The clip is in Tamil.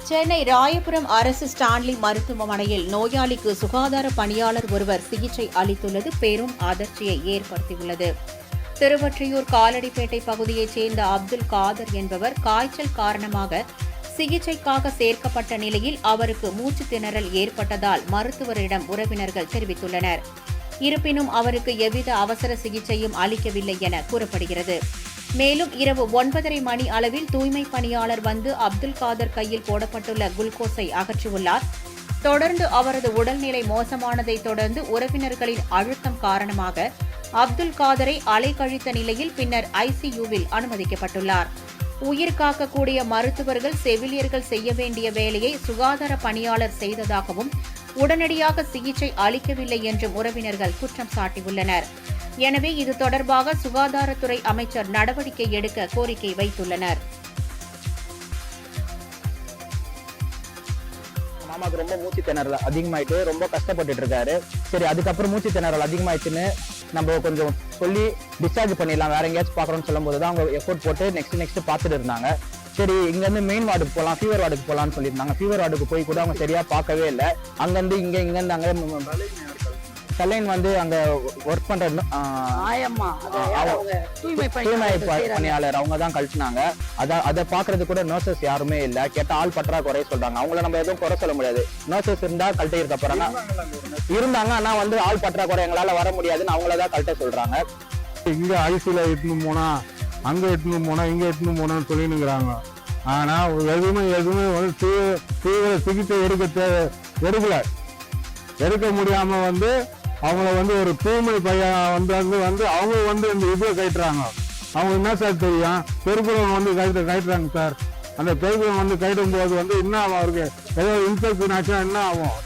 சென்னை ராயபுரம் அரசு ஸ்டான்லி மருத்துவமனையில் நோயாளிக்கு சுகாதார பணியாளர் ஒருவர் சிகிச்சை அளித்துள்ளது பெரும் அதிர்ச்சியை ஏற்படுத்தியுள்ளது. திருவொற்றியூர் காலடிப்பேட்டை பகுதியைச் சேர்ந்த அப்துல் காதர் என்பவர் காய்ச்சல் காரணமாக சிகிச்சைக்காக சேர்க்கப்பட்ட நிலையில் அவருக்கு மூச்சு திணறல் ஏற்பட்டதால் மருத்துவரிடம் உறவினர்கள் தெரிவித்துள்ளனர். இருப்பினும் அவருக்கு எவ்வித அவசர சிகிச்சையும் அளிக்கவில்லை என கூறப்படுகிறது. மேலும் இரவு 9:30 மணி அளவில் தூய்மை பணியாளர் வந்து அப்துல் காதர் கையில் போடப்பட்டுள்ள குளுக்கோஸை அகற்றியுள்ளார். தொடர்ந்து அவரது உடல்நிலை மோசமானதை தொடர்ந்து உறவினர்களின் அழுத்தம் காரணமாக அப்துல் காதரை அலைக்கழித்த நிலையில் பின்னர் ஐசியூவில் அனுமதிக்கப்பட்டுள்ளார். உயிர் காக்கக்கூடிய மருத்துவர்கள் செவிலியர்கள் செய்ய வேண்டிய வேலையை சுகாதார பணியாளர் செய்ததாகவும் உடனடியாக சிகிச்சை அளிக்கவில்லை என்றும் உறவினர்கள் குற்றம் சாட்டியுள்ளனர். எனவே இது தொடர்பாக சுகாதாரத்துறை அமைச்சர் நடவடிக்கை எடுக்க கோரிக்கை வைத்துள்ளனர். மாமாக்கு ரொம்ப மூச்சு திணறல் அதிகமாயிட்டு ரொம்ப கஷ்டப்பட்டுட்டு இருக்காரு. சரி, அதுக்கப்புறம் மூச்சு திணறல் அதிகமாயிடுச்சுன்னு நம்ம கொஞ்சம் சொல்லி டிஸ்சார்ஜ் பண்ணிடலாம், வேற எங்கேயாச்சும் பார்க்குறோம்னு சொல்லும் போது தான் அவங்க எஃபோர்ட் போட்டு நெக்ஸ்ட் பார்த்துட்டு இருந்தாங்க. சரி, இங்கேருந்து மெயின் வார்டுக்கு போகலாம், ஃபீவர் வார்டுக்கு போகலான்னு சொல்லியிருந்தாங்க. ஃபீவர் வார்டுக்கு போய் கூட அவங்க சரியா பார்க்கவே இல்லை. அங்கேருந்து இங்கேருந்து அங்கே சலைன் வந்து அங்க ஒர்க் பண்ற தூய்மை பணியாளர் அவங்க தான் கழிச்சினாங்க. அதை பாக்குறது கூட நர்சஸ் யாருமே இல்ல. கேட்ட ஆள் பற்றாக்குறை சொல்றாங்க. அவங்கள நம்ம எதுவும் குறை சொல்ல முடியாது. நர்சஸ் இருந்தா கழட்டி இருக்க போறாங்க இருந்தாங்க. ஆனா வந்து ஆள் பற்றாக்குறை எங்களால வர முடியாதுன்னு அவங்களதான் கழட்ட சொல்றாங்க. இங்க ஐசில இட்டுன்னு போனா அங்க இட்டுன்னு போனா இங்க இட்டுன்னு போனான்னு சொல்லினுங்கிறாங்க. ஆனா எதுவுமே வந்து தீவிர சிகிச்சை எடுக்க முடியாம வந்து அவங்கள வந்து ஒரு தூய்மை பையன் வந்து அவங்க வந்து இந்த இதை கட்டுறாங்க. அவங்க என்ன சார் தெரியும், பெருக்குறவங்க வந்து கட்டுறாங்க சார். அந்த பெருக்குறவங்க வந்து கட்டும் போது வந்து என்ன ஆகும், அவருக்கு ஏதோ இன்ஃபெக்ஷன் ஆச்சுன்னா என்ன ஆகும்?